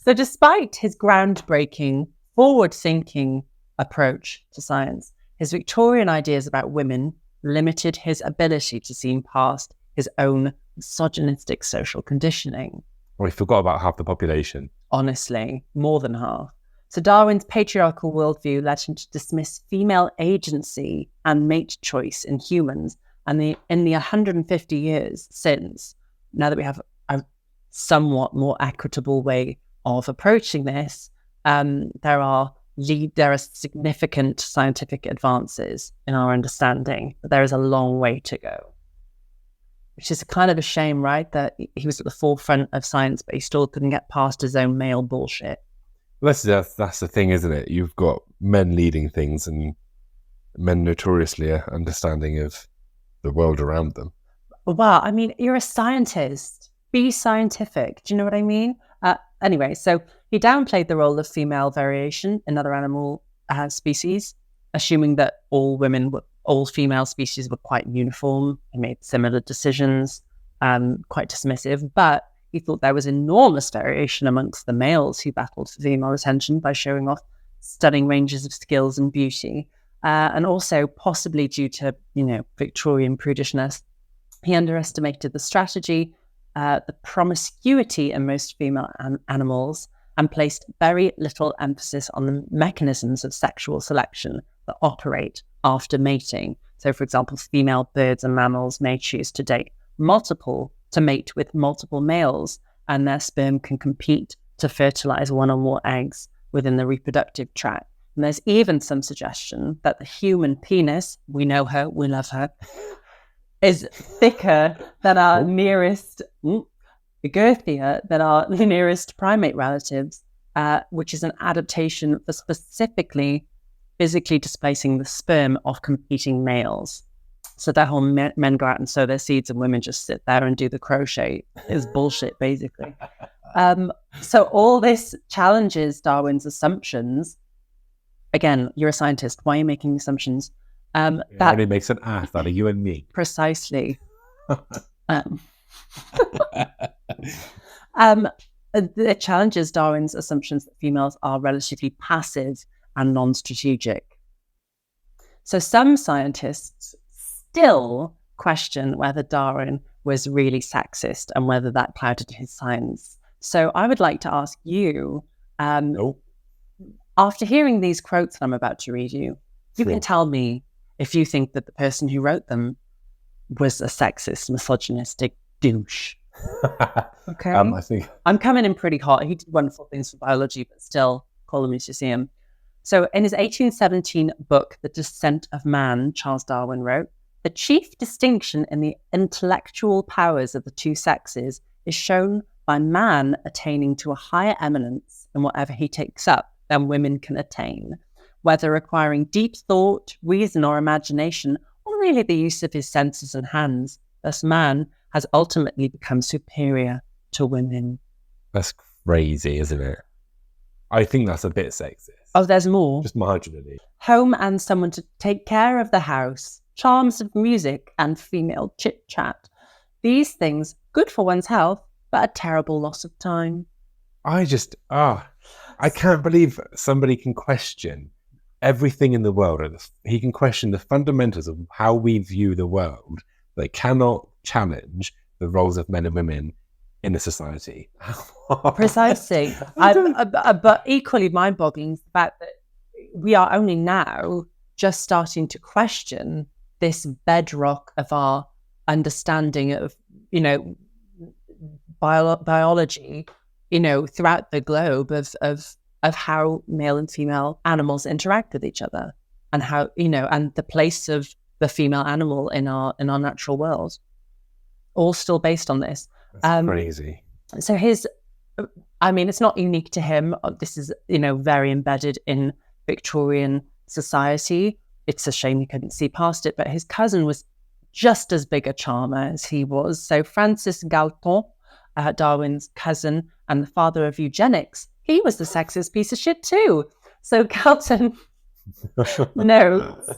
So despite his groundbreaking, forward-thinking approach to science, his Victorian ideas about women limited his ability to see past his own misogynistic social conditioning. Well, he forgot about half the population. Honestly, more than half. So Darwin's patriarchal worldview led him to dismiss female agency and mate choice in humans. And in the 150 years since, now that we have a somewhat more equitable way of approaching this, there are significant scientific advances in our understanding, but there is a long way to go. Which is kind of a shame, right? That he was at the forefront of science, but he still couldn't get past his own male bullshit. That's the thing, isn't it? You've got men leading things and men notoriously are understanding of the world around them. Well, I mean, you're a scientist. be scientific. Do you know what I mean? Anyway, so he downplayed the role of female variation in other animal species, assuming that all female species were quite uniform. He made similar decisions, quite dismissive, but he thought there was enormous variation amongst the males who battled for female attention by showing off stunning ranges of skills and beauty. And also, possibly due to, Victorian prudishness, he underestimated the strategy, the promiscuity in most female animals, and placed very little emphasis on the mechanisms of sexual selection that operate after mating. So, for example, female birds and mammals may choose to mate with multiple males, and their sperm can compete to fertilize one or more eggs within the reproductive tract. And there's even some suggestion that the human penis, we know her, we love her, is thicker than our girthier than our nearest primate relatives, which is an adaptation for specifically physically displacing the sperm of competing males. So that whole men go out and sow their seeds and women just sit there and do the crochet is bullshit, basically. So all this challenges Darwin's assumptions. Again, you're a scientist. Why are you making assumptions? That only makes an ass out of you and me. Precisely. It challenges Darwin's assumptions that females are relatively passive and non-strategic. So some scientists still question whether Darwin was really sexist and whether that clouded his science. So I would like to ask you, after hearing these quotes that I'm about to read you, you can tell me if you think that the person who wrote them was a sexist, misogynistic douche. Okay. I think I'm coming in pretty hot. He did wonderful things for biology, but still, call him as you see him. So in his 1817 book, The Descent of Man, Charles Darwin wrote, the chief distinction in the intellectual powers of the two sexes is shown by man attaining to a higher eminence in whatever he takes up than women can attain, whether requiring deep thought, reason, or imagination, or really the use of his senses and hands. Thus, man has ultimately become superior to women. That's crazy, isn't it? I think that's a bit sexist. Oh, there's more. Just marginally. Home and someone to take care of the house, charms of music and female chit-chat. These things, good for one's health, but a terrible loss of time. I can't believe somebody can question everything in the world. He can question the fundamentals of how we view the world. They cannot challenge the roles of men and women in the society. Precisely. But equally mind-boggling is the fact that we are only now just starting to question this bedrock of our understanding of, biology, throughout the globe of how male and female animals interact with each other, and how, and the place of the female animal in our natural world, all still based on this. That's crazy. So it's not unique to him. This is, very embedded in Victorian society. It's a shame he couldn't see past it, but his cousin was just as big a charmer as he was. So Francis Galton, Darwin's cousin and the father of eugenics, he was the sexist piece of shit too. So Galton notes,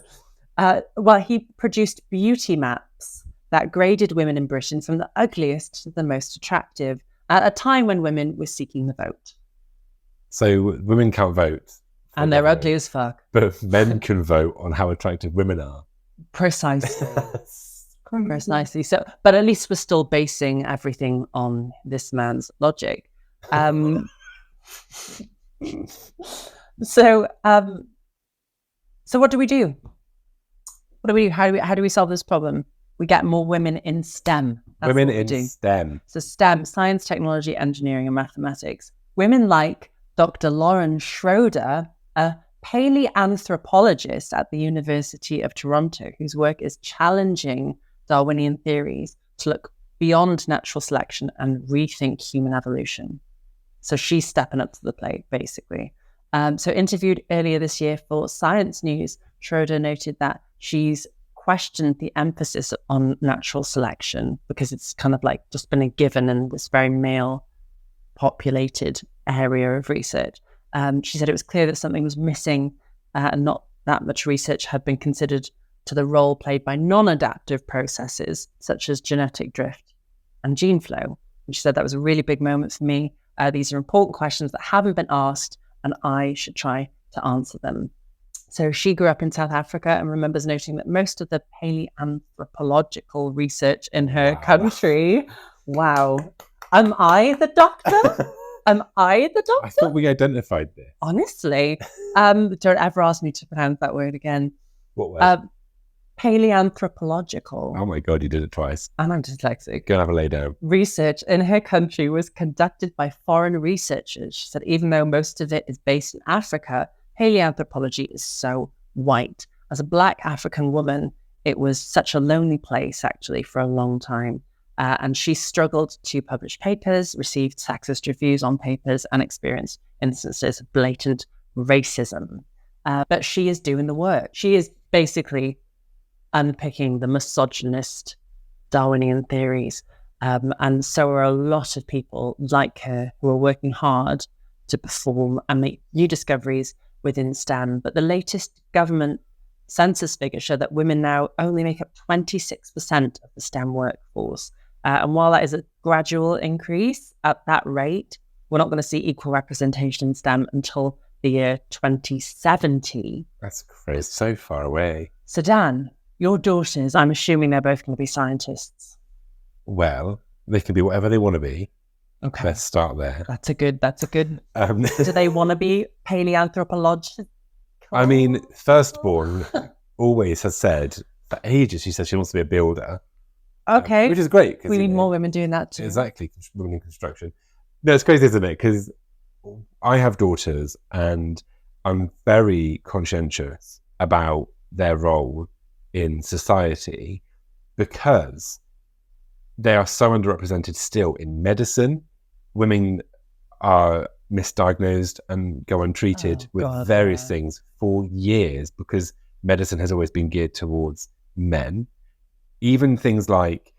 he produced beauty maps that graded women in Britain from the ugliest to the most attractive at a time when women were seeking the vote. So women can't vote. And they're ugly as fuck. But men can vote on how attractive women are. Precisely. Precisely. So, but at least we're still basing everything on this man's logic. So what do we do? How do we solve this problem? We get more women in STEM. Women in STEM. So STEM, science, technology, engineering, and mathematics. Women like Dr. Lauren Schroeder, a paleanthropologist at the University of Toronto, whose work is challenging Darwinian theories to look beyond natural selection and rethink human evolution. So she's stepping up to the plate, basically. So interviewed earlier this year for Science News, Schroeder noted that she's questioned the emphasis on natural selection because it's kind of like just been a given in this very male populated area of research. She said it was clear that something was missing and not that much research had been considered to the role played by non-adaptive processes such as genetic drift and gene flow. And she said that was a really big moment for me. These are important questions that haven't been asked and I should try to answer them. So she grew up in South Africa and remembers noting that most of the paleoanthropological research in her country. Wow. Am I the doctor? Am I the doctor? I thought we identified this. Honestly. Don't ever ask me to pronounce that word again. What word? Paleoanthropological. Oh my God, you did it twice. And I'm dyslexic. Go and have a lay down. Research in her country was conducted by foreign researchers. She said even though most of it is based in Africa, paleoanthropology is so white. As a Black African woman, it was such a lonely place, actually, for a long time. And she struggled to publish papers, received sexist reviews on papers, and experienced instances of blatant racism. But she is doing the work. She is basically unpicking the misogynist Darwinian theories. And so are a lot of people like her who are working hard to perform and make new discoveries within STEM. But the latest government census figures show that women now only make up 26% of the STEM workforce. And while that is a gradual increase at that rate, we're not going to see equal representation in STEM until the year 2070. That's crazy. So far away. So Dan, your daughters, I'm assuming they're both going to be scientists. Well, they can be whatever they want to be. Okay. Let's start there. That's a good. Do they want to be paleoanthropologists? I mean, firstborn always has said for ages, she says she wants to be a builder. Okay. Which is great. We need more women doing that too. Exactly. Women in construction. No, it's crazy, isn't it? Because I have daughters and I'm very conscientious about their role in society because they are so underrepresented still in medicine. Women are misdiagnosed and go untreated with various things for years because medicine has always been geared towards men. Even things like,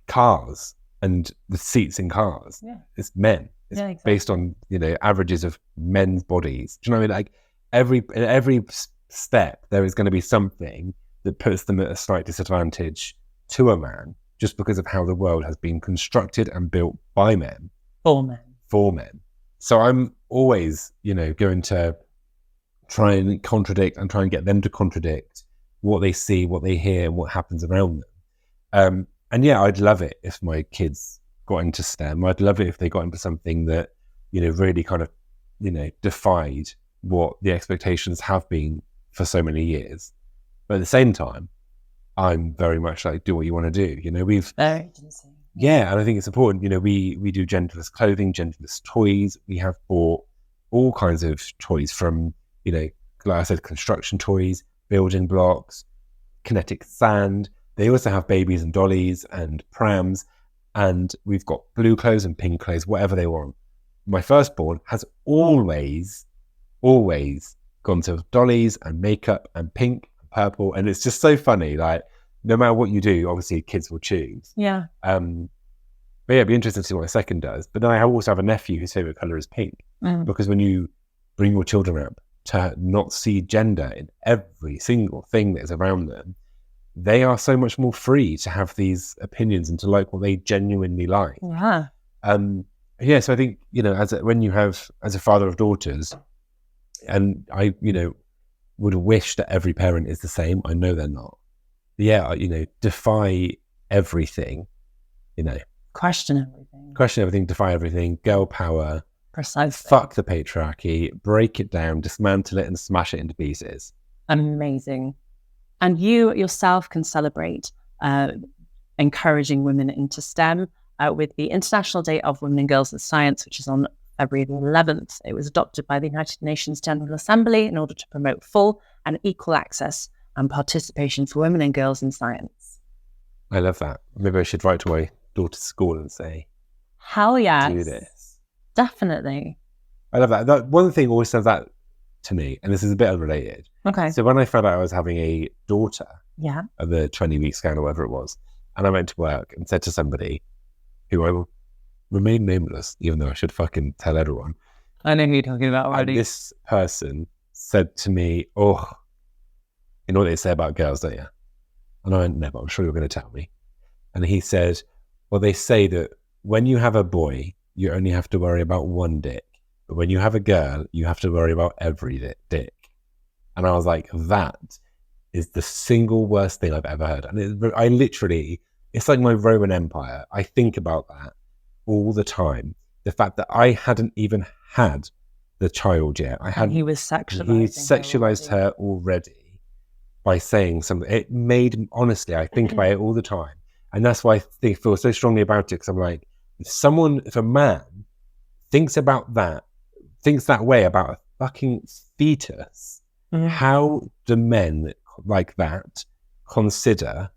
cars and the seats in cars. Yeah. It's men. It's based on, averages of men's bodies. Do you know what I mean? Like every step, there is going to be something that puts them at a slight disadvantage to a man just because of how the world has been constructed and built by men. For men. So I'm always, going to try and contradict and try and get them to contradict what they see, what they hear, and what happens around them. And yeah, I'd love it if my kids got into STEM. I'd love it if they got into something that, really kind of, defied what the expectations have been for so many years. But at the same time, I'm very much like, do what you want to do. Yeah, and I think it's important. We do genderless clothing, genderless toys. We have bought all kinds of toys from, like I said, construction toys, building blocks, kinetic sand. They also have babies and dollies and prams, and we've got blue clothes and pink clothes, whatever they want. My firstborn has always gone to dollies and makeup and pink and purple, and it's just so funny. Like, no matter what you do, obviously kids will choose. Yeah. But yeah, it'd be interesting to see what my second does. But then I also have a nephew whose favorite color is pink, because when you bring your children up to not see gender in every single thing that is around them, they are so much more free to have these opinions and to like what they genuinely like. Yeah. So I think, as a father of daughters, and I, would wish that every parent is the same. I know they're not. But yeah, defy everything, Question everything, defy everything, girl power. Precisely. Fuck the patriarchy, break it down, dismantle it and smash it into pieces. Amazing. And you yourself can celebrate encouraging women into STEM with the International Day of Women and Girls in Science, which is on February the 11th. It was adopted by the United Nations General Assembly in order to promote full and equal access and participation for women and girls in science. I love that. Maybe I should write to my daughter's school and say, hell yes. Do this. Definitely. I love that. One thing always says that to me, and this is a bit unrelated. Okay. So when I found out I was having a daughter Yeah. at the 20-week scan or whatever it was, and I went to work and said to somebody who I will remain nameless, even though I should fucking tell everyone. I know who you're talking about already. And this person said to me, oh, you know what they say about girls, don't you? And I went, no, but I'm sure you're going to tell me. And he said, well, they say that when you have a boy, you only have to worry about one dick. But when you have a girl, you have to worry about every dick. And I was like, that is the single worst thing I've ever heard. And I literally, it's like my Roman Empire. I think about that all the time. The fact that I hadn't even had the child yet. He was sexualizing. He sexualized her already by saying something. It made, honestly, I think about it all the time. And that's why I feel so strongly about it, because I'm like, if a man thinks that way about a fucking fetus, how do men like that consider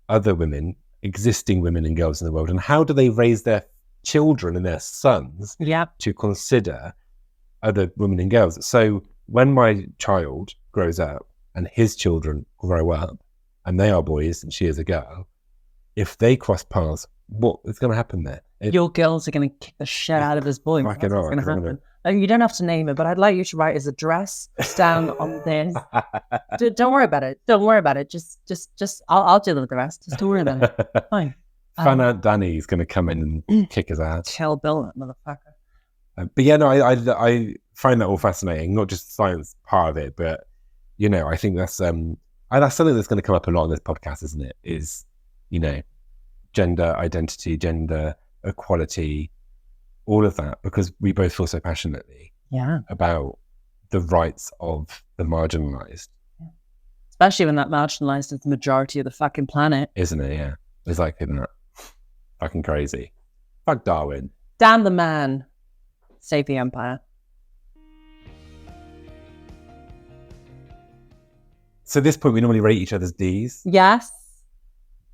other women, existing women and girls in the world, and how do they raise their children and their sons to consider other women and girls? So when my child grows up and his children grow up and they are boys and she is a girl, if they cross paths, what is going to happen there? Your girls are going to kick the shit out of his boy. That's what's going to happen. You don't have to name it, but I'd like you to write his address down on this. Don't worry about it. Don't worry about it. Just I'll deal with the rest. Just don't worry about it. Fine. Fan Aunt Danny is going to come in and kick his ass. Tell Bill that motherfucker. But yeah, no, I find that all fascinating. Not just the science part of it, but you know, I think that's something that's going to come up a lot on this podcast, isn't it? Is, you know, gender identity, gender equality, all of that, because we both feel so passionately about the rights of the marginalized. Especially when that marginalized is the majority of the fucking planet. Isn't it? Yeah. It's like that. Fucking crazy. Fuck Darwin. Damn the man. Save the empire. So at this point, we normally rate each other's Ds. Yes.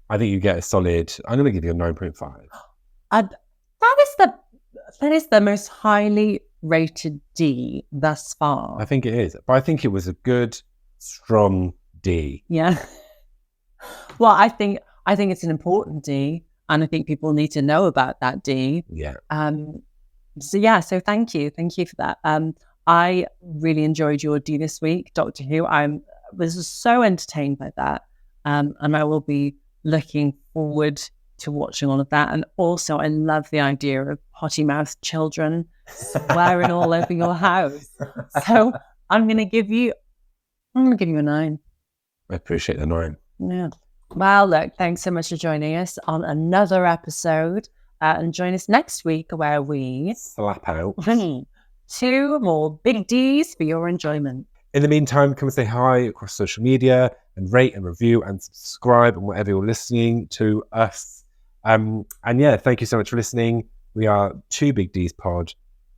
I think you get a solid, I'm going to give you a 9.5. That is the most highly rated D thus far. I think it is. But I think it was a good, strong D. Yeah. Well, I think it's an important D, and I think people need to know about that D. Yeah. So thank you. Thank you for that. I really enjoyed your D this week, Doctor Who. I was so entertained by that. And I will be looking forward to watching all of that. And also, I love the idea of potty-mouthed children swearing all over your house. So I'm going to give you a 9. I appreciate the 9. Yeah. Well, look, thanks so much for joining us on another episode. And join us next week where we slap out 2 more big Ds for your enjoyment. In the meantime, come and say hi across social media and rate and review and subscribe and whatever you're listening to us. And yeah, thank you so much for listening. We are 2 Big Ds Pod,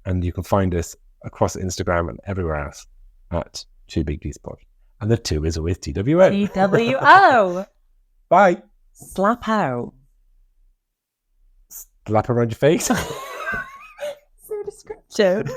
and you can find us across Instagram and everywhere else at 2 Big Ds Pod. And the 2 is always TWO. TWO. Bye. Slap out. Slap around your face. So descriptive.